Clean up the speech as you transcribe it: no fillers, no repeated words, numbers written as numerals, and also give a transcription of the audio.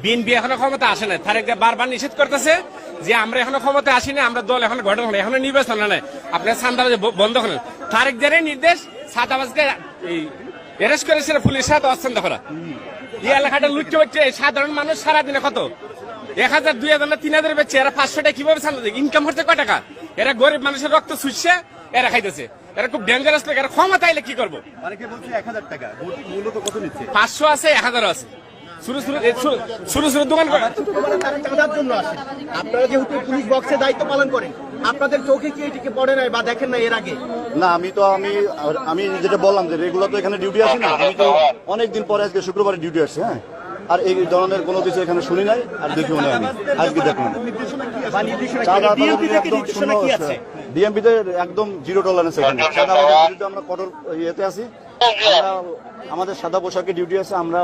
BNP এখনো ক্ষমতা আসে না, তারেক বারবার নিষেধ করতেছে যে আমরা এখনো ক্ষমতা আসিনি, আমরা দল এখনো গঠন হলো, এখনো নির্বাচন হয়, আপনার চাঁদাবাজি বন্ধ করেন। তারেক জারের নির্দেশ চাঁদাবাজকে অ্যারেস্ট করেছিল পুলিশের সাথে অস্ত্র করা। এই এলাকাটা লুটতে হচ্ছে সাধারণ মানুষ সারাদিনে কত 1000, 2000 না 3000 বেচছে, এরা 500 টাকা কিভাবে চাঁদা দেয়? ইনকাম হচ্ছে কয় টাকা? এরা গরিব মানুষের রক্ত শুষছে, এরা খাইতেছে। এরা খুব ডেঞ্জারাস লোক, এরা ক্ষমতা আইলে কি করবো? 500 আছে, 1000 আছে, শুরু দোকান করে চাঁদার জন্য আসে। আপনারা যেহেতু পুলিশ বক্সে দায়িত্ব পালন করেন, আপনাদের চোখে কি এটিকে পড়ে নাই বা দেখেন না এর আগে? না, আমি যেটা বললাম যে রেগুলার তো এখানে ডিউটি আছে না, আমি তো অনেকদিন পরে আজকে শুক্রবারে ডিউটি আসছে। হ্যাঁ, আর এই ধরনের কোনো কিছু এখানে শুনি নাই আর দেখিও নাই। আমি আজকে দেখলাম ডিএমপিতে একদম জিরো টলারেন্স। এখানে সাদাবাদের বিরুদ্ধে আমরা কঠোর ইয়েতে আছি। আমাদের সাদা পোশাকে ডিউটি আছে, আমরা